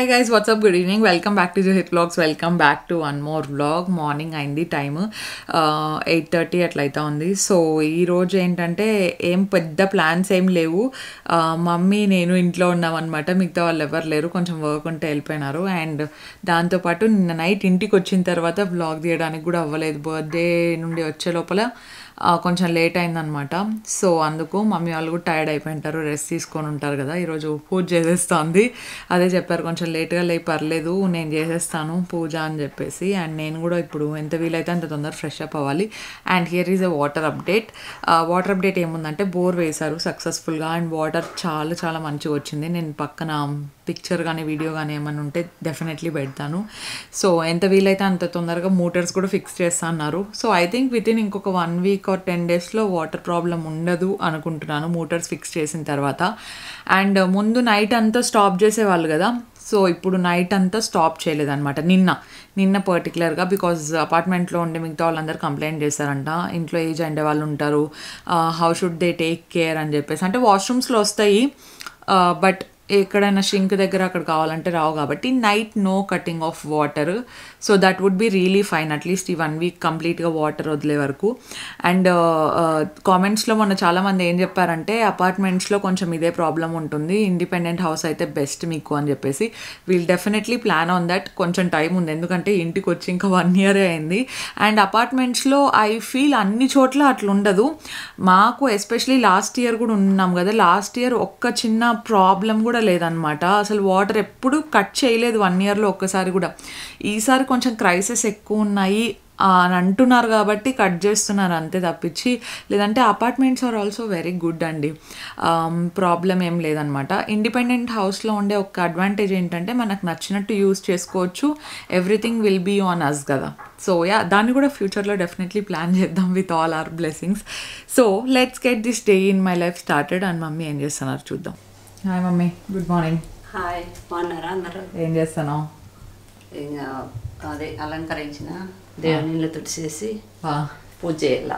Hi guys, what's up? Good evening. Welcome back to Johit Vlogs. Welcome back to one more vlog. Morning అయింది time 8:30 అట్లయితే ఉంది. So ఈరోజు ఏంటంటే ఏం పెద్ద ప్లాన్స్ ఏం లేవు. మమ్మీ నేను ఇంట్లో ఉన్నాం అనమాట. మిగతా వాళ్ళు ఎవరు లేరు, కొంచెం వర్క్ ఉంటే వెళ్ళిపోయినారు. అండ్ దాంతోపాటు నిన్న నైట్ ఇంటికి వచ్చిన తర్వాత వ్లాగ్ తీయడానికి కూడా అవ్వలేదు. బర్త్డే నుండి వచ్చే లోపల కొంచెం లేట్ అయిందనమాట. సో అందుకు మమ్మీ వాళ్ళు కూడా టైర్డ్ అయిపోయింటారు, రెస్ట్ తీసుకొని ఉంటారు కదా. ఈరోజు పూజ చేసేస్తుంది, అదే చెప్పారు కొంచెం లేట్గా పర్లేదు నేను చేసేస్తాను పూజ అని చెప్పేసి. అండ్ నేను కూడా ఇప్పుడు ఎంత వీలైతే అంత తొందర ఫ్రెష్ అప్ అవ్వాలి. And here is a water update. Water update ఏముందంటే బోర్ వేశారు సక్సెస్ఫుల్గా అండ్ వాటర్ చాలా చాలా మంచిగా వచ్చింది. నేను పక్కన పిక్చర్ కానీ వీడియో కానీ ఏమైనా ఉంటే డెఫినెట్లీ పెడతాను. సో ఎంత వీలైతే అంత తొందరగా మోటార్స్ కూడా ఫిక్స్ చేస్తా అన్నారు. సో ఐ థింక్ వితిన్ ఇంకొక 1 వీక్ ఆర్ 10 డేస్లో వాటర్ ప్రాబ్లం ఉండదు అనుకుంటున్నాను మోటార్స్ ఫిక్స్ చేసిన తర్వాత. అండ్ ముందు నైట్ అంతా స్టాప్ చేసేవాళ్ళు కదా, సో ఇప్పుడు నైట్ అంతా స్టాప్ చేయలేదన్నమాట. నిన్న పర్టికులర్గా బికాజ్ అపార్ట్మెంట్లో ఉండే మిగతా వాళ్ళందరూ కంప్లైంట్ చేశారంట, ఇంట్లో ఏజ్ అండే వాళ్ళు ఉంటారు, how should they take care అని చెప్పేసి. అంటే వాష్రూమ్స్లో వస్తాయి బట్ ఎక్కడైనా షింక్ దగ్గర అక్కడ కావాలంటే రావు కాబట్టి night no cutting of water. So that would be really fine at least ఈ 1 వీక్ కంప్లీట్గా వాటర్ వదిలే వరకు. అండ్ కామెంట్స్లో మొన్న చాలామంది ఏం చెప్పారంటే అపార్ట్మెంట్స్లో కొంచెం ఇదే ప్రాబ్లం ఉంటుంది, ఇండిపెండెంట్ హౌస్ అయితే బెస్ట్ మీకు అని చెప్పేసి. We'll definitely plan on that. కొంచెం టైం ఉంది ఎందుకంటే ఇంటికి వచ్చి ఇంకా 1 year అయింది. అండ్ అపార్ట్మెంట్స్లో ఐ ఫీల్ అన్ని చోట్ల అట్లా ఉండదు. మాకు ఎస్పెషలీ లాస్ట్ ఇయర్ కూడా ఉన్నాం కదా, లాస్ట్ ఇయర్ ఒక్క చిన్న ప్రాబ్లం కూడా లేదనమాట. అసలు వాటర్ ఎప్పుడు కట్ చేయలేదు 1 yearలో ఒక్కసారి కూడా. ఈసారి కొంచెం క్రైసిస్ ఎక్కువ ఉన్నాయి అని అంటున్నారు కాబట్టి కట్ చేస్తున్నారు అంతే తప్పించి, లేదంటే apartments are also very good అండి, ప్రాబ్లం ఏం లేదనమాట. ఇండిపెండెంట్ హౌస్లో ఉండే ఒక అడ్వాంటేజ్ ఏంటంటే మనకు నచ్చినట్టు యూజ్ చేసుకోవచ్చు, everything will be on us కదా. సో యా, దాన్ని కూడా ఫ్యూచర్లో డెఫినెట్లీ ప్లాన్ చేద్దాం with all our blessings. So let's get this day in my life started. And mummy ఏం చేస్తున్నారు చూద్దాం. Hi mummy, good morning. Hi, బాగున్నారా అందరూ? ఏం చేస్తున్నావు? ఇంకా అదే అలంకరించిన దేవుని తుడిచేసి పూజ చేయాల.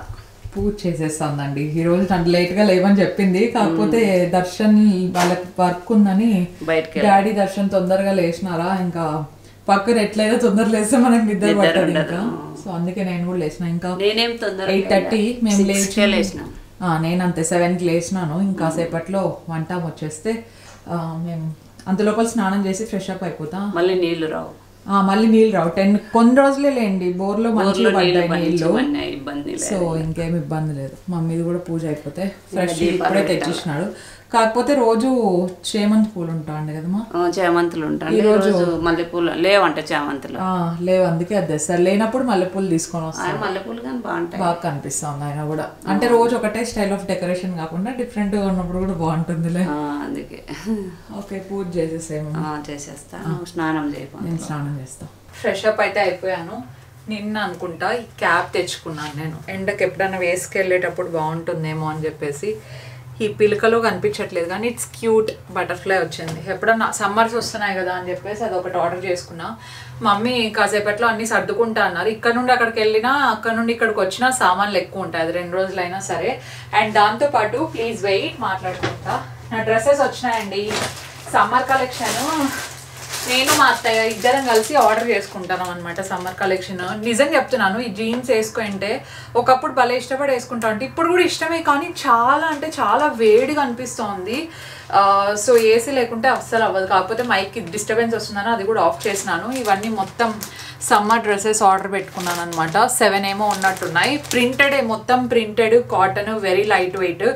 పూజ చేసేస్తుందండి ఈరోజు. అంటే లేట్గా లేవని చెప్పింది, కాకపోతే దర్శన్ వాళ్ళకి వర్క్ ఉందని బయటకి డాడీ దర్శన్ తొందరగా లేచినారా, ఇంకా పక్కన ఎట్లయితే తొందర లేస్తే మనకి నిద్ర పట్టదు ఇంకా. సో అందుకే నేను కూడా లేచిన. ఇంకా నేనేం తొందర 8:30 మేము లేచినాం. నేను అంతే 7కి లేచినాను. ఇంకా సేపట్లో వంట వచ్చేస్తే మేము అంతలోపల స్నానం చేసి ఫ్రెష్ అప్ అయిపోతాం. మళ్ళీ నీళ్లు రావు. కొన్ని రోజులే లేండి, బోర్లో మంచిగా పడ్డాయి నీళ్ళు. ఇబ్బంది, సో ఇంకేం ఇబ్బంది లేదు. మమ్మీది కూడా పూజ అయిపోతే ఫ్రెష్ ఇప్పుడే తెచ్చిచ్చినాడు. కాకపోతే రోజు చేమంతి పూలు ఉంటాయండి కదమ్మా. చేమంతులు ఉంటాయి. ఈరోజు మల్లెపూలు లేవంట, చేమంతులు లేవు, అందుకే అది తెస్తారు. లేనప్పుడు మల్లెపూలు తీసుకొని వస్తాయి. మల్లెపూలు కానీ బాగా కనిపిస్తుంది ఆయన కూడా. అంటే రోజు ఒకటే స్టైల్ ఆఫ్ డెకరేషన్ కాకుండా డిఫరెంట్ గా ఉన్నప్పుడు కూడా బాగుంటుందిలే, అందుకే. ఓకే, పూజ చేసేసేమో. చేసేస్తా. స్నానం చేయకుండా నేను స్నానం చేస్తా. ఫ్రెష్ అప్ అయితే అయిపోయాను. నిన్న అనుకుంటా ఈ క్యాప్ తెచ్చుకున్నాను నేను, ఎండకి ఎప్పుడైనా వేసుకెళ్ళేటప్పుడు బాగుంటుందేమో అని చెప్పేసి. ఈ పిలకలో కనిపించట్లేదు కానీ ఇట్స్ క్యూట్ బటర్ఫ్లై వచ్చింది. ఎప్పుడన్నా సమ్మర్స్ వస్తున్నాయి కదా అని చెప్పేసి అది ఒకటి ఆర్డర్ చేసుకున్నా. మమ్మీ కాసేపట్లో అన్నీ సర్దుకుంటా అన్నారు. ఇక్కడ నుండి అక్కడికి వెళ్ళినా, అక్కడ నుండి ఇక్కడికి వచ్చినా సామాన్లు ఎక్కువ ఉంటాయి, అది 2 రోజులైనా సరే. అండ్ దాంతోపాటు ప్లీజ్ వెయిట్ మాట్లాడుకుంటా, నా డ్రెస్సెస్ వచ్చినాయండి. సమ్మర్ కలెక్షన్ నేను మా అత్తయ్య ఇద్దరం కలిసి ఆర్డర్ చేసుకుంటాను అనమాట. సమ్మర్ కలెక్షన్ నిజంగా చెప్తున్నాను, ఈ జీన్స్ వేసుకుంటే ఒకప్పుడు భలే ఇష్టపడి వేసుకుంటా అంటే ఇప్పుడు కూడా ఇష్టమే, కానీ చాలా అంటే చాలా వేడిగా అనిపిస్తోంది. సో ఏసీ లేకుంటే అస్సలు అవ్వదు. కాకపోతే మైక్కి డిస్టర్బెన్స్ వస్తుందని అది కూడా ఆఫ్ చేసినాను. ఇవన్నీ మొత్తం సమ్మర్ డ్రెస్సెస్ ఆర్డర్ పెట్టుకున్నాను అనమాట. 7 ఏమో ఉన్నట్టున్నాయి. మొత్తం printed cotton, very light weight.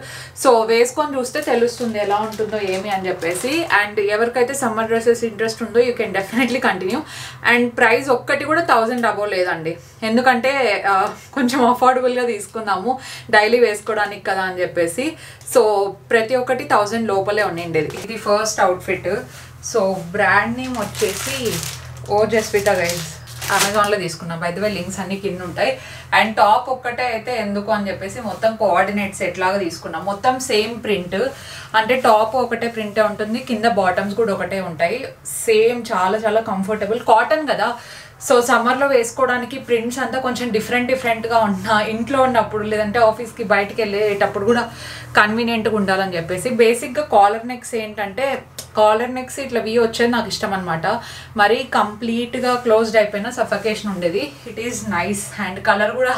So వేసుకొని చూస్తే తెలుస్తుంది ఎలా ఉంటుందో ఏమి అని చెప్పేసి. అండ్ ఎవరికైతే సమ్మర్ డ్రెస్సెస్ ఇంట్రెస్ట్ ఉందో you can definitely continue. And price ఒక్కటి కూడా 1000 అబోవ్ లేదండి, ఎందుకంటే కొంచెం అఫోర్డబుల్గా తీసుకుందాము డైలీ వేసుకోవడానికి కదా అని చెప్పేసి. సో ప్రతి ఒక్కటి 1000 లోపలే ఉండిండేది. ఇది first outfit. So brand name వచ్చేసి ఓజస్విత గైస్, అమెజాన్లో తీసుకున్నాం. బై ది వే లింక్స్ అన్ని కింద ఉంటాయి. అండ్ టాప్ ఒక్కటే అయితే ఎందుకు అని చెప్పేసి మొత్తం కోఆర్డినేట్ సెట్ లాగా తీసుకున్నాం. మొత్తం సేమ్ ప్రింట్, అంటే టాప్ ఒకటే ప్రింటే ఉంటుంది, కింద బాటమ్స్ కూడా ఒకటే ఉంటాయి. సేమ్, చాలా చాలా కంఫర్టబుల్, కాటన్ కదా. సో సమ్మర్లో వేసుకోవడానికి ప్రింట్స్ అంతా కొంచెం డిఫరెంట్గా ఉన్నా ఇంట్లో ఉన్నప్పుడు, లేదంటే ఆఫీస్కి బయటికి వెళ్ళేటప్పుడు కూడా కన్వీనియంట్గా ఉండాలని చెప్పేసి. బేసిక్గా కాలర్ నెక్స్ ఏంటంటే కాలర్ నెక్స్ ఇట్లా వీ వచ్చేది నాకు ఇష్టం అనమాట. మరీ కంప్లీట్గా క్లోజ్డ్ అయిపోయిన సఫకేషన్ ఉండేది. It is nice and colour కూడా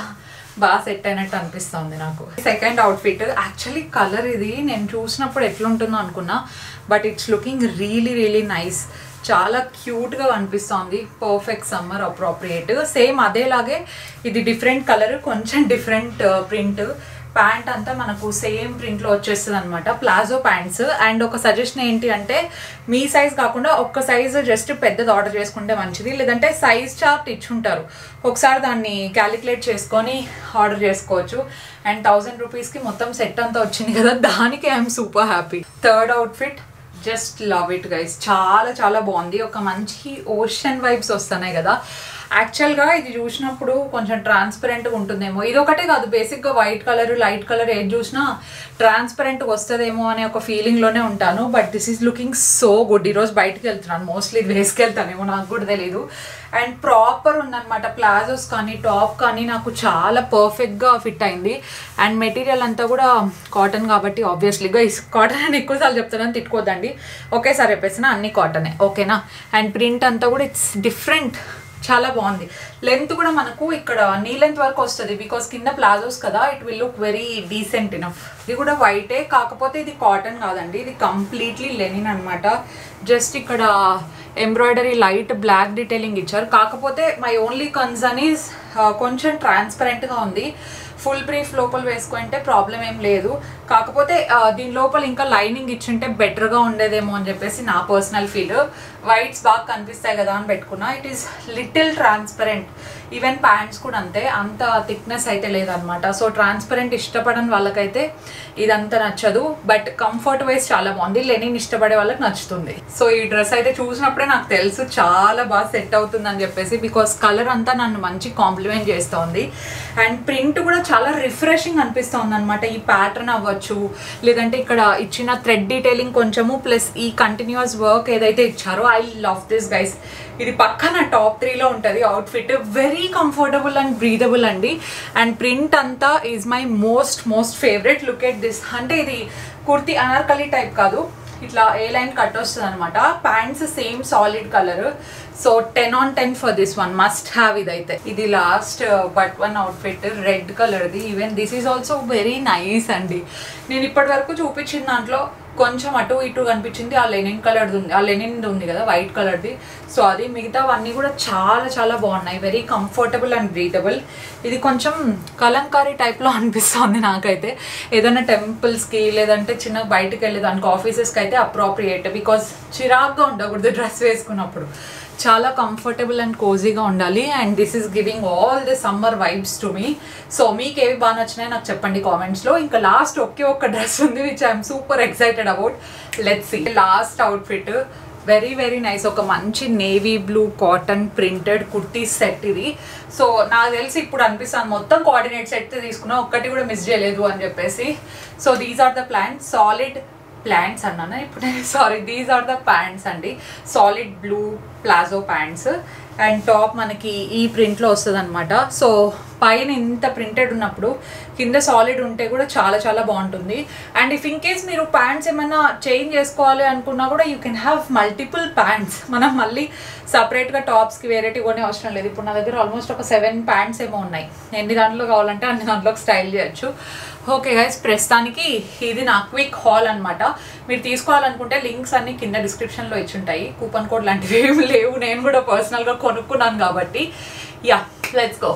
బాగా సెట్ అయినట్టు అనిపిస్తుంది నాకు. సెకండ్ అవుట్ఫిట్ యాక్చువల్లీ కలర్ ఇది నేను చూసినప్పుడు ఎట్లుంటుందో అనుకున్నా, but it's looking really nice. చాలా క్యూట్గా కనిపిస్తుంది. Perfect summer appropriate. సేమ్ అదేలాగే ఇది డిఫరెంట్ కలర్, కొంచెం డిఫరెంట్ ప్రింట్. ప్యాంట్ అంతా మనకు సేమ్ ప్రింట్లో వచ్చేస్తుంది అనమాట. Palazzo pants. అండ్ ఒక సజెషన్ ఏంటి అంటే మీ సైజ్ కాకుండా ఒక్క సైజ్ జస్ట్ పెద్దది ఆర్డర్ చేసుకుంటే మంచిది, లేదంటే సైజ్ చార్ట్ ఇచ్చుంటారు, ఒకసారి దాన్ని క్యాలిక్యులేట్ చేసుకొని ఆర్డర్ చేసుకోవచ్చు. అండ్ 1000 రూపీస్కి మొత్తం సెట్ అంతా వచ్చింది కదా, దానికి I'm super happy. Third outfit just love it guys. చాలా బాగుంది. ఒక మంచి ఓషన్ వైబ్స్ వస్తున్నాయి కదా. యాక్చువల్గా ఇది చూసినప్పుడు కొంచెం ట్రాన్స్పరెంట్గా ఉంటుందేమో, ఇది ఒకటే కాదు బేసిక్గా వైట్ కలర్ లైట్ కలర్ ఏది చూసినా ట్రాన్స్పరెంట్గా వస్తుందేమో అనే ఒక ఫీలింగ్లోనే ఉంటాను. But this is looking so good. ఈరోజు బయటకు వెళ్తున్నాను, మోస్ట్లీ ఇది వేసుకెళ్తానేమో, నాకు కూడా తెలీదు. అండ్ ప్రాపర్ ఉందన్నమాట. ప్లాజోస్ కానీ టాప్ కానీ నాకు చాలా పర్ఫెక్ట్గా ఫిట్ అయింది. అండ్ మెటీరియల్ అంతా కూడా కాటన్ కాబట్టి ఆబ్వియస్లీగా కాటన్ అని ఎక్కువసార్లు చెప్తానని తిట్టుకోద్దండి, ఒకేసారి చెప్పేసిన అన్ని కాటనే, ఓకేనా. అండ్ ప్రింట్ అంతా కూడా ఇట్స్ డిఫరెంట్, చాలా బాగుంది. లెంత్ కూడా మనకు ఇక్కడ నీ లెంత్ వరకు వస్తుంది, బికాస్ కింద ప్లాజోస్ కదా, it will look very decent enough. ఇది కూడా వైటే, కాకపోతే ఇది కాటన్ కాదండి, ఇది కంప్లీట్లీ లెనిన్ అనమాట. జస్ట్ ఇక్కడ ఎంబ్రాయిడరీ లైట్ బ్లాక్ డీటెయిలింగ్ ఇచ్చారు. కాకపోతే మై ఓన్లీ కన్సర్న్ ఈజ్ కొంచెం ట్రాన్స్పరెంట్గా ఉంది. ఫుల్ బ్రీఫ్ లోపల వేసుకుంటే ప్రాబ్లం ఏం లేదు, కాకపోతే దీని లోపల ఇంకా లైనింగ్ ఇచ్చింటే బెటర్గా ఉండేదేమో అని చెప్పేసి నా పర్సనల్ ఫీల్. వైట్స్ బాగా కనిపిస్తాయి కదా అని పెట్టుకున్నా. It is little transparent. Even pants కూడా అంతే, అంత థిక్నెస్ అయితే లేదనమాట. సో ట్రాన్స్పరెంట్ ఇష్టపడని వాళ్ళకైతే ఇదంతా నచ్చదు, బట్ కంఫర్ట్ వైజ్ చాలా బాగుంది. లెనిన్ ఇష్టపడే వాళ్ళకి నచ్చుతుంది. సో ఈ డ్రెస్ అయితే చూసినప్పుడే నాకు తెలుసు చాలా బాగా సెట్ అవుతుంది అని చెప్పేసి, బికాస్ కలర్ అంతా నన్ను మంచి కాంప్లిమెంట్ చేస్తుంది. అండ్ ప్రింట్ కూడా చాలా రిఫ్రెషింగ్ అనిపిస్తుంది అనమాట. ఈ ప్యాటర్న్ అవ్వచ్చు, లేదంటే ఇక్కడ ఇచ్చిన థ్రెడ్ డీటెయిలింగ్ కొంచెము, ప్లస్ ఈ కంటిన్యూస్ వర్క్ ఏదైతే ఇచ్చారో, ఐ లవ్ దిస్ గైస్. ఇది పక్కన టాప్ 3లో ఉంటుంది outfit. Very comfortable and breathable అండి. అండ్ ప్రింట్ అంతా is my most favourite. Look at this. అంటే ఇది కుర్తీ అనార్కలి టైప్ కాదు, ఇట్లా ఏ లైన్ కట్ వస్తుంది అనమాట. Pants same solid colour. So 10 on 10 for this one, must have ఇదైతే. ఇది last but one outfit red కలర్ది. Even this is also very nice అండి. నేను ఇప్పటి వరకు చూపించిన దాంట్లో కొంచెం అటు ఇటు కనిపించింది ఆ లెనిన్ కలర్ది ఉంది, ఆ లెనిన్ ఉంది కదా వైట్ కలర్ది. సో అది మిగతావన్నీ కూడా చాలా బాగున్నాయి. Very comfortable and breathable. ఇది కొంచెం కలంకారీ టైప్లో అనిపిస్తుంది నాకైతే. ఏదైనా టెంపుల్స్కి లేదంటే చిన్న బయటకు వెళ్ళేదానికి ఆఫీసెస్కి అయితే అప్రోప్రియేట్, బికాజ్ చిరాగ్గా ఉండకూడదు డ్రెస్ వేసుకున్నప్పుడు. చాలా కంఫర్టబుల్ అండ్ కోజీగా ఉండాలి. And this is giving all the summer vibes to me. So మీకు ఏవి బాగా నచ్చినాయి నాకు చెప్పండి కామెంట్స్లో. ఇంకా లాస్ట్ ఒక్క డ్రెస్ ఉంది which I'm super excited about. Let's see last outfit. Very nice. ఒక మంచి navy blue cotton printed kurti set ఇది. సో నాకు తెలిసి ఇప్పుడు అనిపిస్తాను మొత్తం కోఆర్డినేట్ సెట్ తీసుకున్నా, ఒక్కటి కూడా మిస్ చేయలేదు అని చెప్పేసి. So these are the plants అన్నాను ఇప్పుడు, sorry, these are the pants అండి. Solid blue palazzo pants. And top మనకి ఈ ప్రింట్లో వస్తుంది అనమాట. సో పైన ఇంత ప్రింటెడ్ ఉన్నప్పుడు కింద సాలిడ్ ఉంటే కూడా చాలా బాగుంటుంది. అండ్ ఇఫ్ ఇన్ కేస్ మీరు ప్యాంట్స్ ఏమైనా చేంజ్ చేసుకోవాలి అనుకున్నా కూడా you can have multiple pants. మనం మళ్ళీ సపరేట్గా టాప్స్కి వేరేటి కొనే అవసరం లేదు. ఇప్పుడు నా దగ్గర ఆల్మోస్ట్ ఒక 7 ప్యాంట్స్ ఏమో ఉన్నాయి. ఎన్ని దాంట్లో కావాలంటే అన్ని దాంట్లోకి స్టైల్ చేయొచ్చు. ఓకే గైస్, ప్రస్తుతానికి ఇది నా క్విక్ హాల్ అనమాట. మీరు తీసుకోవాలనుకుంటే లింక్స్ అన్ని కింద డిస్క్రిప్షన్లో ఇచ్చుంటాయి. కూపన్ కోడ్ లాంటివి ఏమి లేవు, నేను కూడా పర్సనల్గా కొనుక్కున్నాను కాబట్టి. Yeah, let's go.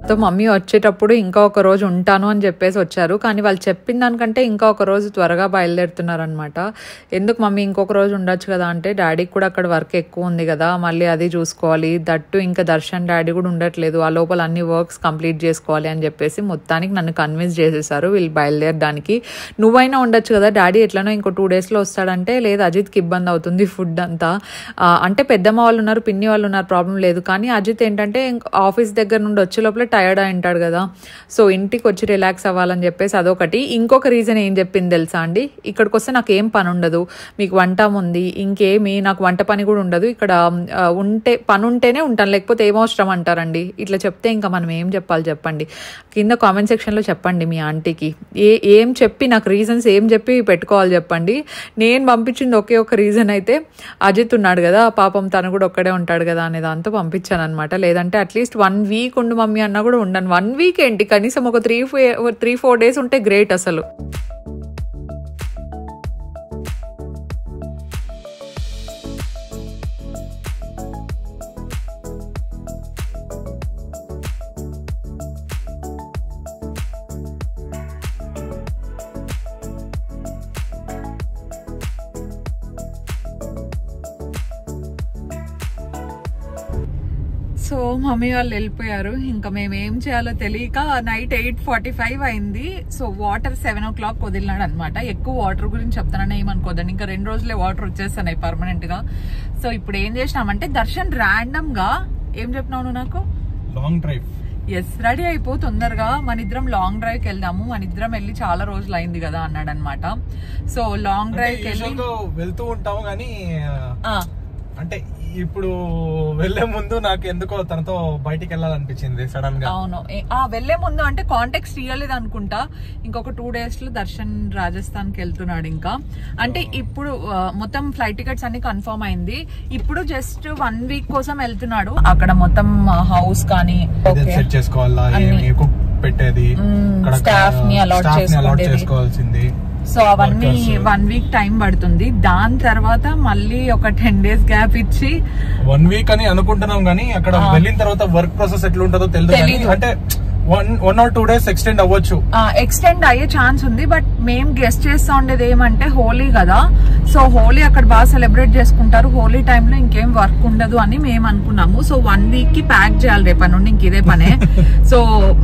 So mummy వచ్చేటప్పుడు ఇంకా ఒక రోజు ఉంటాను అని చెప్పేసి వచ్చారు, కానీ వాళ్ళు చెప్పిన దానికంటే ఇంకా ఒక రోజు త్వరగా బయలుదేరుతున్నారనమాట. ఎందుకు మమ్మీ ఇంకొక రోజు ఉండొచ్చు కదా అంటే, డాడీకి కూడా అక్కడ వర్క్ ఎక్కువ ఉంది కదా, మళ్ళీ అది చూసుకోవాలి, దట్టు ఇంకా దర్శన్ డాడీ కూడా ఉండట్లేదు, ఆ లోపల అన్ని వర్క్స్ కంప్లీట్ చేసుకోవాలి అని చెప్పేసి మొత్తానికి నన్ను కన్విన్స్ చేసేసారు వీళ్ళు బయలుదేరడానికి. నువ్వైనా ఉండొచ్చు కదా, డాడీ ఎట్లనో ఇంకో 2 daysలో వస్తాడంటే, లేదు అజిత్కి ఇబ్బంది అవుతుంది ఫుడ్ అంతా, అంటే పెద్దమ్మ వాళ్ళు ఉన్నారు, పిన్ని వాళ్ళు ఉన్నారు, ప్రాబ్లం లేదు, కానీ అజిత్ ఏంటంటే ఆఫీస్ దగ్గర నుండి వచ్చే లోపల టైర్డ్ అయి ఉంటాడు కదా, సో ఇంటికి వచ్చి రిలాక్స్ అవ్వాలని చెప్పేసి అదొకటి. ఇంకొక రీజన్ ఏం చెప్పింది తెలుసా అండి, ఇక్కడికి వస్తే నాకు ఏం పని ఉండదు, మీకు వంట ఉంది, ఇంకేమి నాకు వంట పని కూడా ఉండదు, ఇక్కడ పని ఉంటేనే ఉంటాను, లేకపోతే ఏమవసరం అంటారండి. ఇట్లా చెప్తే ఇంకా మనం ఏం చెప్పాలి చెప్పండి? కింద కామెంట్ సెక్షన్లో చెప్పండి మీ ఆంటీకి ఏం చెప్పి, నాకు రీజన్స్ ఏం చెప్పి పెట్టుకోవాలి చెప్పండి. నేను పంపించింది ఒకే ఒక రీజన్ అయితే, అజిత్ ఉన్నాడు కదా పాపం, తను కూడా ఒక్కడే ఉంటాడు కదా అనే దాంతో పంపించాను అనమాట. లేదంటే అట్లీస్ట్ 1 వీక్ ఉండు మమ్మీ అన్నా కూడా ఉండను. 1 వీక్ ఏంటి, కనీసం ఒక 3-4 డేస్ ఉంటే గ్రేట్ అసలు. సో మమ్మీ వాళ్ళు వెళ్ళిపోయారు, ఇంకా మేము ఏం చేయాలో తెలియక నైట్ 8:45 అయింది. సో వాటర్ 7 o'clock వదిలినాడు అనమాట. ఎక్కువ వాటర్ గురించి చెప్తానని ఏమనుకోదండి, ఇంకా 2 రోజులే వాటర్ వచ్చేస్తున్నాయి పర్మనెంట్ గా. సో ఇప్పుడు ఏం చేసినామంటే, దర్శన్ ర్యాండమ్ గా ఏం చెప్పినావు నాకు, లాంగ్ డ్రైవ్, ఎస్ రెడీ అయిపో తొందరగా మన ఇద్దరం లాంగ్ డ్రైవ్ కి వెళ్దాము, మన ఇద్దరం వెళ్ళి చాలా రోజులు అయింది కదా అన్నాడు అనమాట. సో లాంగ్ డ్రైవ్ కి వెళ్ళి వెళ్తూ ఉంటాము కానీ అంటే ఇప్పుడు వెళ్లే ముందు నాకు ఎందుకో తనతో బయటికి వెళ్ళాలనిపించింది సడన్ గా. అవును, వెళ్లే ముందు అంటే కాంటాక్ట్స్ ఇవ్వలేదు అనుకుంటా. ఇంకొక 2 days లో దర్శన్ రాజస్థాన్ కి వెళ్తున్నాడు. ఇంకా అంటే ఇప్పుడు మొత్తం ఫ్లైట్ టికెట్స్ అన్ని కన్ఫర్మ్ అయింది. ఇప్పుడు జస్ట్ 1 week కోసం వెళ్తున్నాడు. అక్కడ మొత్తం హౌస్ కానీ సెట్ చేసుకోవాలా, కుక్ పెట్టేది, స్టాఫ్ ని అలాట్ చేసుకోవాల్సింది. సో అవన్నీ 1 week టైం పడుతుంది. దాని తర్వాత మళ్ళీ ఒక 10 days గ్యాప్ ఇచ్చి 1 week అని అనుకుంటున్నాం కానీ అక్కడ వెళ్ళిన తర్వాత వర్క్ ప్రాసెస్ ఎట్లా ఉంటుందో తెలియదు. అంటే 1 or 2 days ఎక్స్టెండ్ అవ్వచ్చు, ఎక్స్టెండ్ అయ్యే ఛాన్స్ ఉంది. బట్ మేము గెస్ట్ చేస్తా ఉండేది ఏమంటే హోలీ కదా, సో హోలీ అక్కడ బాగా సెలబ్రేట్ చేసుకుంటారు, హోలీ టైంలో ఇంకేం వర్క్ ఉండదు అని మేము అనుకున్నాము. సో 1 week కి ప్యాక్ చేయాలి రేపటి నుండి, ఇంక ఇదే పనే. సో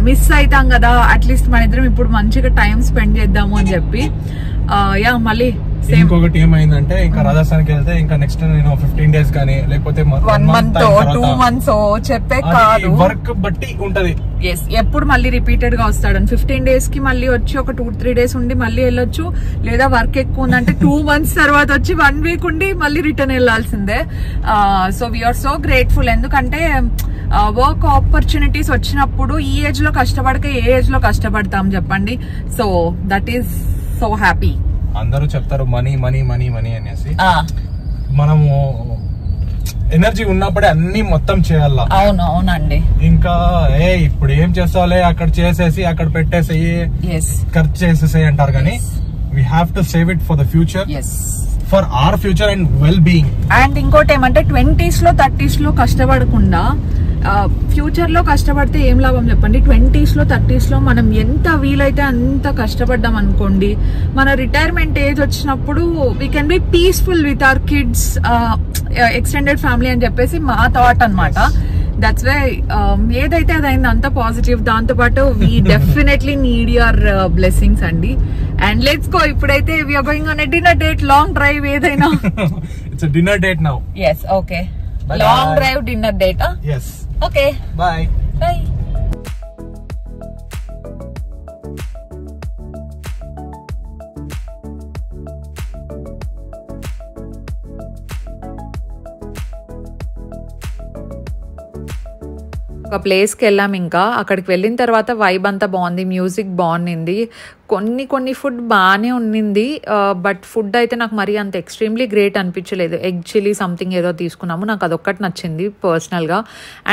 మిస్ అవుతాం కదా, అట్లీస్ట్ మన ఇద్దరం ఇప్పుడు మంచిగా టైం స్పెండ్ చేద్దాము అని చెప్పి యా మళ్ళీ ఇంకొకటి ఏమైందంటే, ఇంకా రాజస్థాన్కి వెళ్తే ఇంకా నెక్స్ట్ నేను 15 days కానీ లేకపోతే 1 month 2 months చెప్పే కాదు, వర్క్ బట్టి ఉంటది. ఎస్ ఎప్పుడు మళ్ళీ రిపీటెడ్ గా వస్తాడని 15 days కి మళ్ళీ వచ్చి ఒక 2-3 days ఉండి మళ్ళీ వెళ్ళొచ్చు, లేదా వర్క్ ఎక్కువ ఉందంటే 2 months తర్వాత వచ్చి 1 week ఉండి మళ్ళీ రిటర్న్ వెళ్లాల్సిందే. సో వీఆర్ సో గ్రేట్ఫుల్, ఎందుకంటే వర్క్ ఆపర్చునిటీస్ వచ్చినప్పుడు ఈ ఏజ్ లో కష్టపడక ఏ ఏజ్ లో కష్టపడతాం చెప్పండి. So that is so happy. అందరూ చెప్తారు మనీ మనీ మనీ మనీ అనేసి, మనము ఎనర్జీ ఉన్నప్పుడే అన్ని మొత్తం చేయాలా. అవును అవునండి, ఇంకా ఇప్పుడు ఏం చేస్తావులే, అక్కడ చేసేసి అక్కడ పెట్టేసేయి, ఖర్చు చేసేసేయి అంటారు కానీ we have to save it for the future, for our future and well being. And ఇంకోటి ఏమంటే 20s లో 30s లో కష్టపడకుండా ఫ్యూచర్ లో కష్టపడితే ఏం లాభం చెప్పండి. 20s లో 30s లో మనం ఎంత వీలైతే అంత కష్టపడ్డాం అనుకోండి, మన రిటైర్మెంట్ ఏజ్ వచ్చినప్పుడు we can be peaceful with our kids, extended family అని చెప్పేసి మా థాట్ అనమాట. దట్స్ వై ఏదైతే అదైంది అంత పాజిటివ్. దాంతో పాటు we definitely need your blessings అండి. అండ్ లెట్స్ గో, ఇప్పుడైతే we're going on a dinner date, long drive ఏదైనా. It's a dinner date now. yes okay, long drive dinner date. yes okay, bye bye. ఒక ప్లేస్కి వెళ్ళాం. ఇంకా అక్కడికి వెళ్ళిన తర్వాత వైబ్ అంతా బాగుంది, మ్యూజిక్ బాగుంది, కొన్ని ఫుడ్ బాగానే ఉన్నింది. బట్ ఫుడ్ అయితే నాకు మరీ అంత ఎక్స్ట్రీమ్లీ గ్రేట్ అనిపించలేదు. ఎగ్ చిల్లీ సంథింగ్ ఏదో తీసుకున్నాము, నాకు అదొక్కటి నచ్చింది పర్సనల్గా.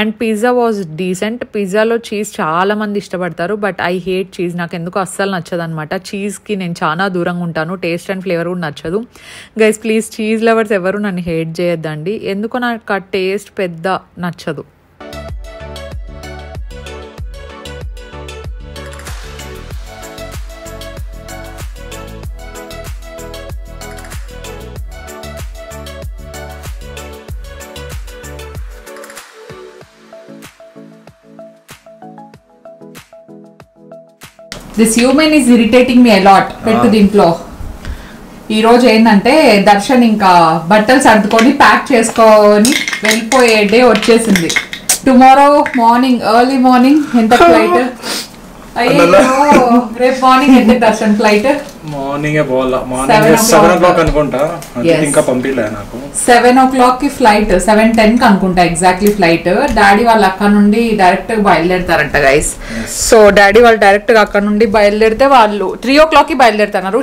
And pizza was decent. పిజ్జాలో చీజ్ చాలా మంది ఇష్టపడతారు, బట్ ఐ హేట్ చీజ్, నాకు ఎందుకు అస్సలు నచ్చదు అనమాట. చీజ్కి నేను చాలా దూరంగా ఉంటాను, టేస్ట్ అండ్ ఫ్లేవర్ కూడా నచ్చదు. గైస్ ప్లీజ్, చీజ్ లవర్స్ ఎవరు నన్ను హేట్ చేయొద్దండి, ఎందుకో నాకు ఆ టేస్ట్ పెద్ద నచ్చదు. This human is irritating me a lot. పెట్టు దీంట్లో. ఈ రోజు ఏంటంటే దర్శన్ ఇంకా బట్టలు సర్దుకొని ప్యాక్ చేసుకొని వెళ్ళిపోయే డే వచ్చేసింది. టుమారో మార్నింగ్ ఎర్లీ మార్నింగ్ ఎంత ఫ్లైట్? అయ్యో రేపు మార్నింగ్ ఎంత దర్శన్ ఫ్లైట్? మార్నింగ్ పోవాలా, మార్నింగ్ 7 o'clock అనుకుంటా. ఇంకా పంపిలే నాకు. 7 o'clock కి ఫ్లైట్, 7:10 కి అనుకుంటా ఎగ్జాక్ట్లీ ఫ్లైట్. డాడీ వాళ్ళు అక్కడ నుండి డైరెక్ట్ బయలుదేరుతారంట గైస్. సో డాడీ వాళ్ళు డైరెక్ట్ గా అక్కడ నుండి బయలుదేరితే వాళ్ళు 3 o'clock కి బయలుదేరుతున్నారు.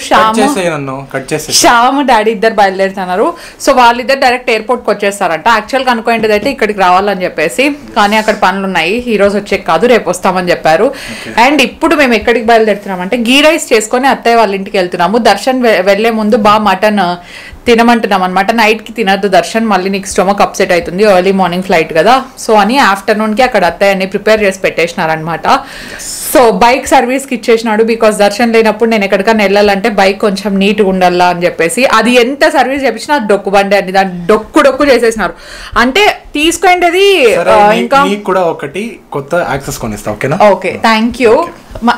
శ్యామ్ డాడీ ఇద్దరు బయలుదేరుతున్నారు. సో వాళ్ళిద్దరు డైరెక్ట్ ఎయిర్పోర్ట్ కి వచ్చేస్తారంట. యాక్చువల్ గా అనుకోండి అయితే ఇక్కడికి రావాలని చెప్పేసి, కానీ అక్కడ పనులు ఉన్నాయి, ఈ రోజు వచ్చే కాదు రేపు వస్తామని చెప్పారు. అండ్ ఇప్పుడు మేము ఎక్కడికి బయలుదేరుతున్నాం అంటే గీ రైస్ చేసుకొని అత్తయ్య వాళ్ళ ఇంటికి వెళ్తున్నాము. దర్శన్ వెళ్లే ముందు మటన్ తినమంటున్నాం అనమాట. నైట్ కి తినద్దు దర్శన్, మళ్ళీ నీకు స్టొమక్ అప్సెట్ అవుతుంది, ఎర్లీ మార్నింగ్ ఫ్లైట్ కదా. సో అని ఆఫ్టర్నూన్ కి అక్కడ అత్తయ్య అన్ని ప్రిపేర్ చేసి పెట్టేసినారనమాట. సో బైక్ సర్వీస్ కి ఇచ్చేసినాడు, బికాస్ దర్శన్ లేనప్పుడు నేను ఎక్కడికైనా వెళ్ళాలంటే బైక్ కొంచెం నీట్గా ఉండాలా అని చెప్పేసి. అది ఎంత సర్వీస్ చేపించినా డొక్కు బండి అని దాన్ని డొక్కు చేసేసినారు. అంటే తీసుకునేది ఇంకా కూడా ఒకటి కొత్త యాక్సెస్ కొనిస్తా. ఓకేనా? Okay, thank you.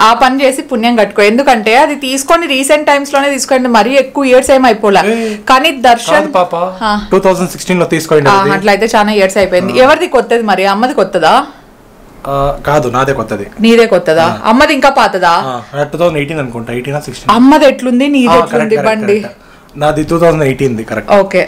ఆ పని చేసి పుణ్యం కట్టుకో, ఎందుకంటే అది తీసుకొని రీసెంట్ టైమ్స్ లోనే తీసుకోండి, మరీ ఎక్కువ ఇయర్స్ ఏం అయిపోలే. కానీ దర్శన్ 2016 లో తీసుకోండి, అట్లయితే చాలా ఇయర్స్ అయిపోయింది. ఎవరిది కొత్తది మరి? అమ్మది కొత్తదా? కాదు, నాదే కొత్తది. నీదే కొత్తదా? అమ్మది ఇంకా పాతదా? 2018 అనుకుంటా. 18 16. అమ్మది ఎట్లుంది, నీది ఎట్లుంది బండి? నాది 2018 కరెక్ట్. ఓకే,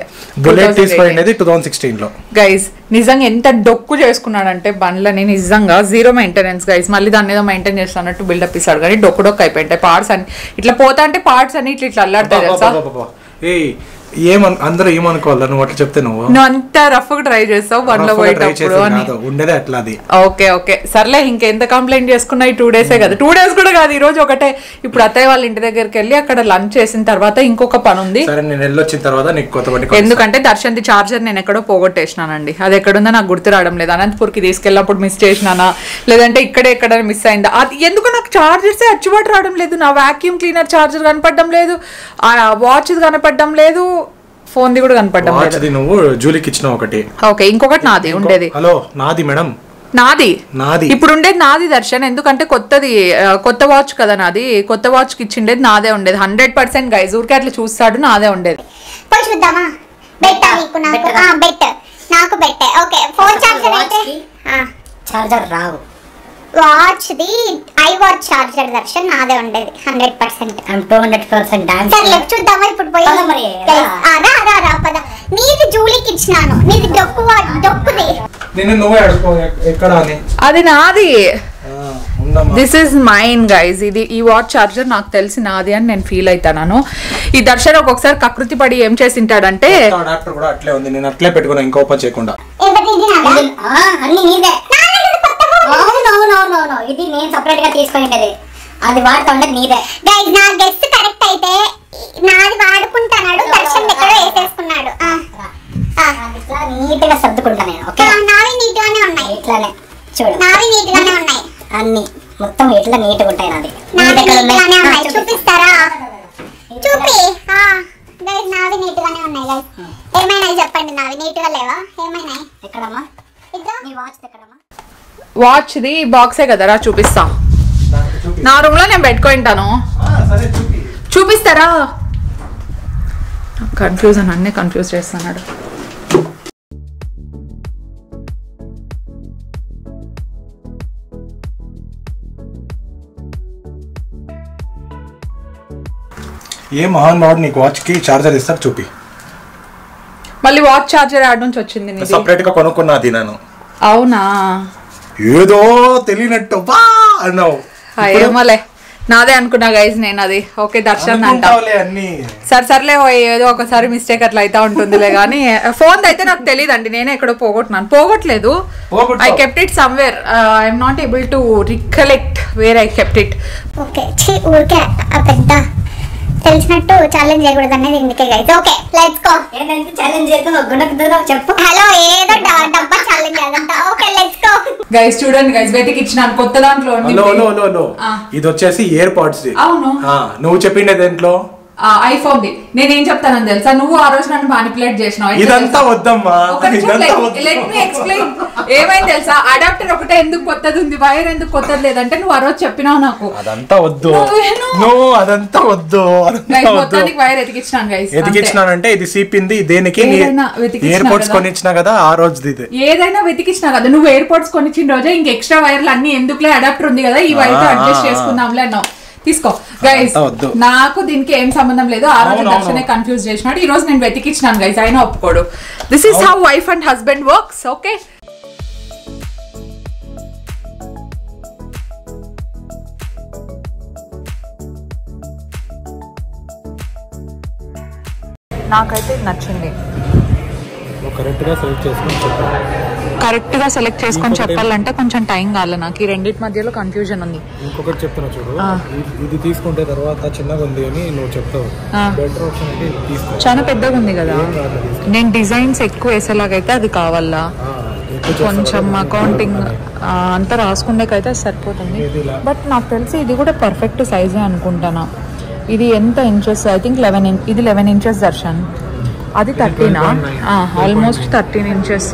బుల్లెట్ తీసుకోండి 2016 లో. గైస్ నిజంగా ఎంత డొక్కు చేసుకున్నాడంటే బండ్లని, నిజంగా జీరో మెయింటెనెన్స్ గైస్. మళ్ళీ దాన్ని ఏదో మెయింటైన్ చేస్తున్నట్టు బిల్డప్ ఇస్తాడు, కానీ డొక్కు అయిపోయింటాయి పార్ట్స్ అన్ని. ఇట్లా పోతా అంటే పార్ట్స్ అన్ని ఇట్లా అల్లాడతాయి తెలుసా. అందరూ ఏమనుకోవాలా నువ్వు అట్లా చెప్తే? నువ్వు అంత రఫ్ గా ట్రై చేస్తావు బండ్లో పోయేటప్పుడు ఉండేది అట్లా. అది ఓకే సర్లే, ఇంకెంత కంప్లైంట్ చేసుకున్నా ఈ 2 days కదా. 2 days కూడా కాదు, ఈ రోజు ఒకటే. ఇప్పుడు అత్తయ్య వాళ్ళ ఇంటి దగ్గరికి వెళ్ళి అక్కడ లంచ్ చేసిన తర్వాత ఇంకొక పని ఉంది. నేను వెళ్ళొచ్చిన తర్వాత నీకు కొత్త బండి, ఎందుకంటే దర్శన్ ది చార్జర్ నేను ఎక్కడో పోగొట్టేసినానండి. అది ఎక్కడుందో నాకు గుర్తు రావడం లేదు. అనంతపూర్కి తీసుకెళ్ళినప్పుడు మిస్ చేసినానా, లేదంటే ఎక్కడ మిస్ అయిందా, అది ఎందుకు నాకు చార్జర్స్ అచ్చుబాటు రావడం లేదు. నా వాక్యూమ్ క్లీనర్ చార్జర్ కనపడడం లేదు, ఆ వాచ్ కనపడడం లేదు, ఫోన్ ది కూడా కనపడడం లేదు. నువ్వు జూలీకి ఇచ్చిన ఒకటి. ఓకే, ఇంకొకటి నాది ఉండేది. హలో, నాది మేడం, నాది ఇప్పుడు ఉండేది నాది దర్శన్. ఎందుకంటే కొత్త వాచ్ కదా నాది. కొత్త వాచ్ కి ఇచ్చిండేది నాదే ఉండేది 100% గైజ్. ఊరికే అట్లా చూస్తాడు, నాదే ఉండేది. Charger Rao. Watch the I watch charger Darshan నాదే ఉండేది 100%. 200% డాన్స్. సరే చూద్దామా ఇప్పుడు పోయి. పద. నీది జూలీకి ఇచ్చినాను, నీది డొక్కుది. నిన్ను నువ్వే అడుకో ఎక్కడ అని. అది నాది. This is mine guys. ఈ వాచ్ చార్జర్ నాకు తెలిసి నాది అని నేను ఫీల్ అవుతాను. ఈ దర్శన్ ఒక్కొక్కసారి కకృతి పడి ఏం చేసింటాడంటే, అడాప్టర్ కూడా అట్లే ఉంది, నేను అట్లే పెట్టుకున్నా ఇంకా ఓపెన్ చేయకుండా. ఇది నేను సెపరేట్ గా తీసుకునేది, అది వాడుతా ఉండేది నీదే. గైస్ నా గెస్ట్ కరెక్ట్ అయితే నాది వాడుకుంటాడు, దర్శన్ ఎక్కడో వేసేసుకున్నాడు. ఇట్లా నీట్ గా సర్దుకుంటా నేను. ఓకే, నావి నీట్ గానే ఉన్నాయి. ఇట్లానే చూడు, నావి నీట్ గానే ఉన్నాయి అన్ని, మొత్తం ఎట్లా నీట్ గా ఉంటాయి. నాది చూపిస్తారా? చూపి. గైస్ నావి నీట్ గానే ఉన్నాయి. గైస్ ఏమైనా చెప్పండి, నావి నీట్ గా లేవా? ఏమైనా? ఎక్కడమ్మా నీ వాచ్? ఎక్కడమ్మా వాచ్ ది బాక్సే కదరా, చూపిస్తా. నా రూమ్ లో నేను పెట్టుకుంటాను, చూపిస్తారా? కన్ఫ్యూజన్, అన్నీ కన్ఫ్యూజ్ చేస్తున్నాడు. ఏ మహాన్ బాబు నీకు వాచ్ కి చార్జర్ ఇస్తారు, చూపి. మళ్ళీ వాచ్ చార్జర్ యాడ్ నుంచి వచ్చింది, సెపరేట్ గా కొనుక్కున్నది నేను. అవునా? ఏదో తెలియనట్టు బా అన్నావు. ఏమోలే, నాదే అనుకున్నా గైజ్ నేను అది. ఓకే దర్శన్ అంటా, సర్లే ఏదో ఒకసారి మిస్టేక్ అట్లా అయితే ఉంటుందిలే. కానీ ఫోన్ అయితే నాకు తెలియదండి, నేనే ఎక్కడో పోగొట్టలేదు. I kept it somewhere. I'm not able to recollect where I kept it. Okay, ఊరికే పెద్ద తెలిసినట్టు ఛాలెంజ్ చేయకూడదు అనేది ఇందుకే గైస్. Okay let's go. ఏంటంటే ఛాలెంజ్ చేద్దాం, గుణకుదురా చెప్పు. హలో, ఏదో డబ్బా ఛాలెంజ్ చేద్దాం. Okay let's go guys. చూడండి గైస్, బయటికి ఇచ్చిన కొత్త దాంట్లో ఇది వచ్చేసి ఇయర్ పాడ్స్. అవును, నువ్వు చెప్పిండే దేంట్లో అయిపోయింది. నేనేం చెప్తానని తెలుసా, నువ్వు ఆ రోజు నన్ను మానిపులేట్ చేసినావు. ఇదంతా వద్దమ్మా, ఎక్స్ప్లెయిన్. ఏమైంది తెలుసా, అడాప్టర్ ఒకటే ఎందుకు కొత్తది ఉంది, వైర్ ఎందుకు కొత్తది లేదంటే నువ్వు ఆ రోజు చెప్పినావు నాకు. అదంతా వద్దు, అదంతా వద్దు. మొత్తానికి వైర్ ఎతికిచ్చినాను గైస్. ఎతికిచ్చినానంటే ఇది సీపింది దేనికి, ఎయిర్పోర్ట్స్ కొనిచ్చినా కదా ఆ రోజు. ఇది ఏదైనా వెతికిచ్చినా కదా నువ్వు, ఎయిర్పోర్ట్స్ కొనిచ్చిన రోజే ఇంక ఎక్స్ట్రా వైర్లు అన్ని ఎందుకులే, అడాప్టర్ ఉంది కదా ఈ వైర్ తో అడ్జస్ట్ చేసుకుందాంలే అన్నావు. తీసుకో గైస్, నాకు దీనికి ఏం సంబంధం లేదు. ఆ రోజు దర్శనే కన్ఫ్యూజ్ చేసినాడు, ఈ రోజు నేను వెతికిచ్చినాను గైస్, అయినా ఒప్పుకోడు. This is how wife and husband works. Okay, నాకైతే నచ్చింది. కరెక్ట్ గా సెలెక్ట్ చేసుకొని చెప్పాలంటే కొంచెం టైం కావాలి నాకు, ఈ రెండింటి మధ్యలో కన్ఫ్యూజన్ ఉంది. ఇంకొకటి చెప్తున్నా చూడు, ఇది తీసుకుంటే తర్వాత చిన్నగా ఉంది అని నువ్వు చెప్తావు, బెటర్ ఆప్షన్ అంటే ఇది తీసుకో. చాలా పెద్దగా ఉంది కదా, నేను డిజైన్స్ ఎక్కువ వేసేలాగైతే అది కావాలా, కొంచెం అకౌంటింగ్ అంతా రాసుకునేకైతే సరిపోతుంది. బట్ నాకు తెలిసి ఇది కూడా పర్ఫెక్ట్ సైజే అనుకుంటాను. ఇది ఎంత ఇంచెస్, ఐ థింక్ 11, ఇది 11 ఇంచెస్ దర్శన్, అది 13, ఆల్మోస్ట్ 13 ఇంచెస్.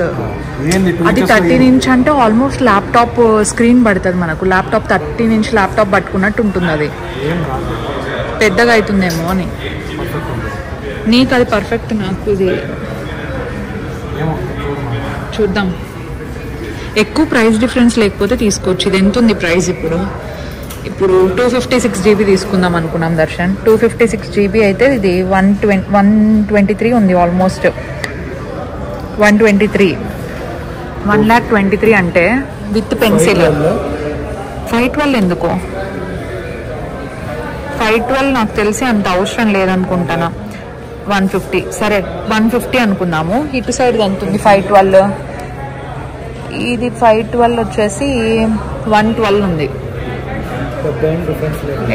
అది 13 ఇంచ్ అంటే ఆల్మోస్ట్ ల్యాప్టాప్ స్క్రీన్ పడుతుంది మనకు. ల్యాప్టాప్ 13 ఇంచ్ ల్యాప్టాప్ పట్టుకున్నట్టు ఉంటుంది, అది పెద్దగా అవుతుందేమో అని. నీకు అది పర్ఫెక్ట్, నాకు ఇది చూద్దాం. ఎక్కువ ప్రైస్ డిఫరెన్స్ లేకపోతే తీసుకోవచ్చు. ఇది ఎంత ఉంది ప్రైస్ ఇప్పుడు? 256 GB తీసుకుందాం అనుకున్నాం దర్శన్. 256 GB అయితే ఇది 123 ఉంది, ఆల్మోస్ట్ 123, 123 అంటే విత్ పెన్సిల్. 512 ఎందుకు? 512 నాకు తెలిసి అంత అవసరం లేదనుకుంటాను. 150, సరే 150 అనుకుందాము. ఇటు సైడ్ ఎంత ఉంది 512? ఇది 512 వచ్చేసి 112 ఉంది.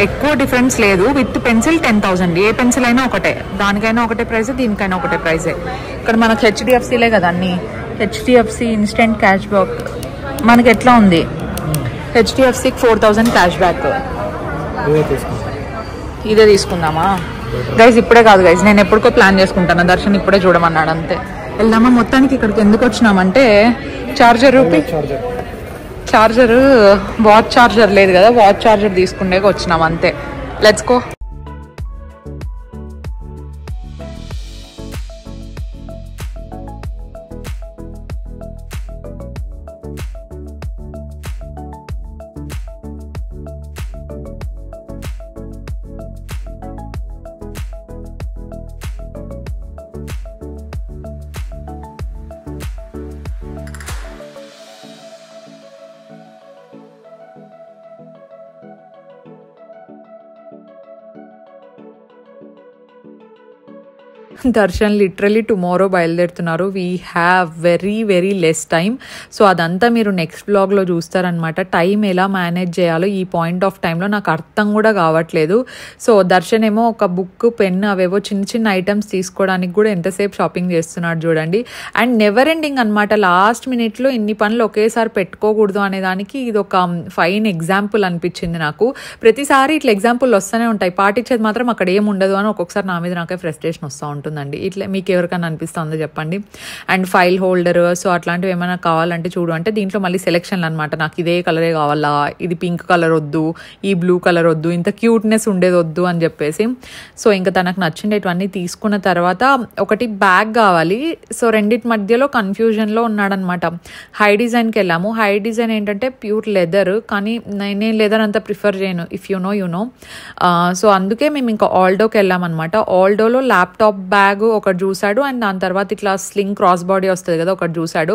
ఎక్కువ డిఫరెన్స్ లేదు. With pencil 10,000. ఏ పెన్సిల్ అయినా ఒకటే, దానికైనా ఒకటే ప్రైస్, దీనికైనా ఒకటే ప్రైజే. ఇక్కడ మనకు హెచ్డిఎఫ్సీలే కదా అన్ని, హెచ్డిఎఫ్సి ఇన్స్టెంట్ క్యాష్ బ్యాక్ మనకి ఎట్లా ఉంది, హెచ్డిఎఫ్సికి 4,000 క్యాష్ బ్యాక్. ఇదే తీసుకుందామా గైజ్? ఇప్పుడే కాదు గైజ్, నేను ఎప్పటికో ప్లాన్ చేసుకుంటాను. దర్శన్ ఇప్పుడే చూడమన్నాడు, అంతే. వెళ్దామా? మొత్తానికి ఇక్కడికి ఎందుకు వచ్చినామంటే చార్జర్ వాచ్ చార్జర్ లేదు కదా, వాచ్ చార్జర్ తీసుకునే వచ్చినాం, అంతే. Let's go. Darshan literally tomorrow బయలుదేరుతున్నారు. We have very less time. So అదంతా మీరు నెక్స్ట్ బ్లాగ్లో చూస్తారనమాట. టైం ఎలా మేనేజ్ చేయాలో ఈ పాయింట్ ఆఫ్ టైంలో నాకు అర్థం కూడా కావట్లేదు. సో దర్శన్ ఏమో ఒక బుక్, పెన్, అవేవో చిన్న ఐటమ్స్ తీసుకోవడానికి కూడా ఎంతసేపు షాపింగ్ చేస్తున్నాడు చూడండి. అండ్ నెవర్ ఎండింగ్ అనమాట. లాస్ట్ మినిట్లో ఇన్ని పనులు ఒకేసారి పెట్టుకోకూడదు అనే దానికి ఇది ఒక ఫైన్ ఎగ్జాంపుల్ అనిపించింది నాకు. ప్రతిసారి ఇట్లా ఎగ్జాంపుల్ వస్తూనే ఉంటాయి, పాటించేది మాత్రం అక్కడ ఏమి ఉండదు అని ఒక్కొక్కసారి నా మీద నాకే ఫ్రస్ట్రేషన్ వస్తూ ఉంటుంది. ఇట్లా మీకు ఎవరికైనా అనిపిస్తుందో చెప్పండి. అండ్ ఫైల్ హోల్డర్, సో అట్లాంటివి ఏమైనా కావాలంటే చూడు అంటే దీంట్లో మళ్ళీ సెలెక్షన్లు అనమాట. నాకు ఇదే కలరే కావాలా, ఇది పింక్ కలర్ వద్దు, ఈ బ్లూ కలర్ వద్దు, ఇంత క్యూట్నెస్ ఉండేది వద్దు అని చెప్పేసి. సో ఇంకా తనకు నచ్చిండేటివన్నీ తీసుకున్న తర్వాత ఒకటి బ్యాగ్ కావాలి. సో రెండింటి మధ్యలో కన్ఫ్యూజన్లో ఉన్నాడనమాట. హై డిజైన్కి వెళ్ళాము. హై డిజైన్ ఏంటంటే ప్యూర్ లెదర్, కానీ నేను లెదర్ అంతా ప్రిఫర్ చేయను, ఇఫ్ యు నో. సో అందుకే మేము ఇంకా ఆల్డోకి వెళ్ళామన్నమాట. ఆల్డోలో ల్యాప్టాప్ బ్యాగ్ ఒకటి చూసాడు, అండ్ దాని తర్వాత ఇట్లా స్లింగ్ క్రాస్ బాడీ వస్తుంది కదా ఒకటి చూసాడు.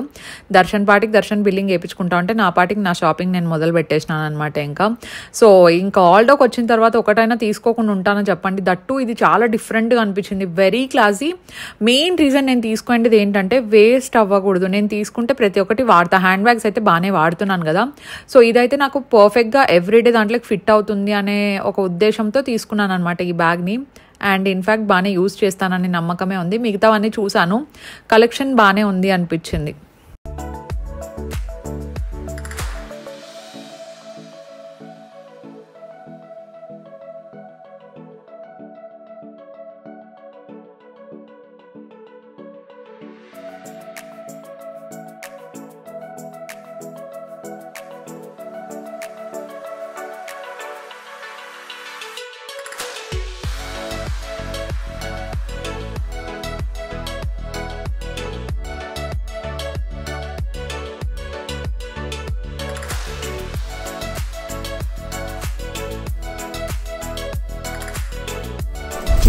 దర్శన్ బిల్లింగ్ వేయించుకుంటా ఉంటే నా పాటికి నా షాపింగ్ నేను మొదలు పెట్టేసినాను అనమాట. ఇంకా ఆల్డోకి వచ్చిన తర్వాత ఒకటైనా తీసుకోకుండా ఉంటానని చెప్పండి. దట్టు ఇది చాలా డిఫరెంట్గా అనిపించింది, వెరీ క్లాసీ. మెయిన్ రీజన్ నేను తీసుకునేది ఏంటంటే వేస్ట్ అవ్వకూడదు. నేను తీసుకుంటే ప్రతి ఒక్కటి వాడతా. హ్యాండ్ బ్యాగ్స్ అయితే బాగానే వాడుతున్నాను కదా, సో ఇదైతే నాకు పర్ఫెక్ట్గా ఎవ్రీడే దాంట్లోకి ఫిట్ అవుతుంది అనే ఒక ఉద్దేశంతో తీసుకున్నాను అనమాట ఈ బ్యాగ్ని. అండ్ ఇన్ఫ్యాక్ట్ బాగానే యూజ్ చేస్తానని నమ్మకమే ఉంది. మిగతావన్నీ చూసాను, కలెక్షన్ బాగానే ఉంది అనిపించింది.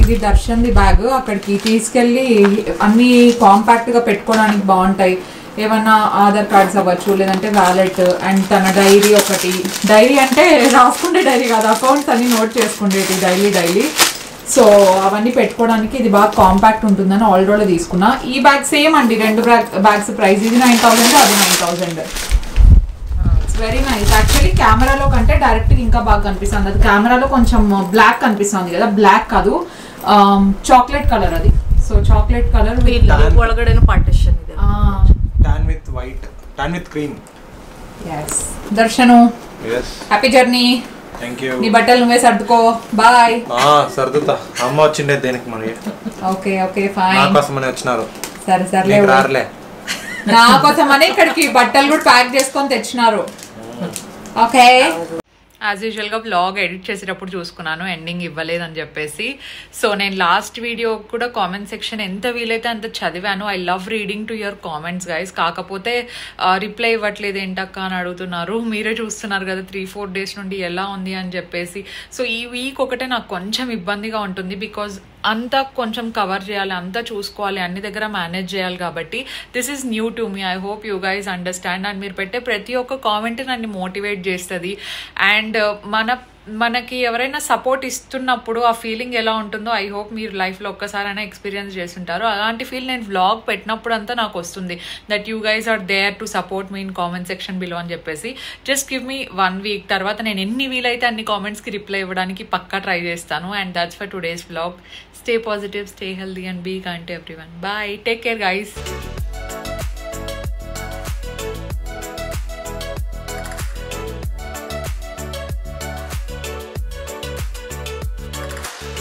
ఇది దర్శన్ది బ్యాగ్. అక్కడికి తీసుకెళ్ళి అన్ని కాంపాక్ట్ గా పెట్టుకోవడానికి బాగుంటాయి. ఏమన్నా ఆధార్ కార్డ్స్ అవ్వచ్చు, లేదంటే వ్యాలెట్ అండ్ తన డైరీ ఒకటి. డైరీ అంటే రాసుకుంటే డైరీ కాదు, అకౌంట్స్ అన్ని నోట్ చేసుకుండేది డైలీ. సో అవన్నీ పెట్టుకోవడానికి ఇది బాగా కాంపాక్ట్ ఉంటుందని ఆల్రెడీ తీసుకున్నా. ఈ బ్యాగ్ సేమ్ అండి, 2 బ్యాగ్స్ ప్రైస్. ఇది 9,000, అది 9,000. It's very nice. యాక్చువల్లీ కెమెరాలో కంటే డైరెక్ట్గా ఇంకా బాగా కనిపిస్తుంది. అది కెమెరాలో కొంచెం బ్లాక్ కనిపిస్తుంది కదా, బ్లాక్ కాదు చాక్లెట్ కలర్ అది. సో చాక్లెట్ కలర్ ಒಳಗಡೆ ಪಾರ್ಟಿಷನ್ ಇದೆ. tan with white, tan with cream. yes. Darshan happy journey. Thank you. నీ బట్టలు నువ్వే సర్దుకో. బాయ్. సర్దుతా. అమ్మ వచ్చిండే దేనికి మరి. Okay fine. నా కోసమని వచ్చినారు. సరే రారులే. నా కోసమని ఇక్కడికి బట్టలు కూడా ప్యాక్ చేసుకొని తెచ్చినారు. ఓకే. యాజ్ యూజువల్గా బ్లాగ్ ఎడిట్ చేసేటప్పుడు చూసుకున్నాను ఎండింగ్ ఇవ్వలేదని చెప్పేసి. సో నేను లాస్ట్ వీడియో కూడా కామెంట్ సెక్షన్ ఎంత వీలైతే అంత చదివాను. I love reading to your comments guys. కాకపోతే రిప్లై ఇవ్వట్లేదు ఏంటక్క అని అడుగుతున్నారు. మీరే చూస్తున్నారు కదా 3-4 డేస్ నుండి ఎలా ఉంది అని చెప్పేసి. సో ఈ వీక్ ఒకటే నాకు కొంచెం ఇబ్బందిగా ఉంటుంది, బికాజ్ అంతా కొంచెం కవర్ చేయాలి, అంతా చూసుకోవాలి, అన్ని దగ్గర మేనేజ్ చేయాలి. కాబట్టి this is new to me. I hope you guys understand. And మీరు పెట్టే ప్రతి ఒక్క కామెంట్ నన్ను మోటివేట్ చేస్తుంది. అండ్ మనకి ఎవరైనా సపోర్ట్ ఇస్తున్నప్పుడు ఆ ఫీలింగ్ ఎలా ఉంటుందో ఐ హోప్ మీరు లైఫ్లో ఒక్కసారైనా ఎక్స్పీరియన్స్ చేస్తుంటారు. అలాంటి ఫీల్ నేను వ్లాగ్ పెట్టినప్పుడు అంతా నాకు వస్తుంది, that you guys are there to support me in comment section below అని చెప్పేసి. జస్ట్ గివ్ మీ 1 వీక్, తర్వాత నేను ఎన్ని వీలైతే అన్ని కామెంట్స్కి రిప్లై ఇవ్వడానికి పక్కా ట్రై చేస్తాను. And that's for today's vlog. Stay positive, stay healthy and be kind to everyone. Bye. Take care guys.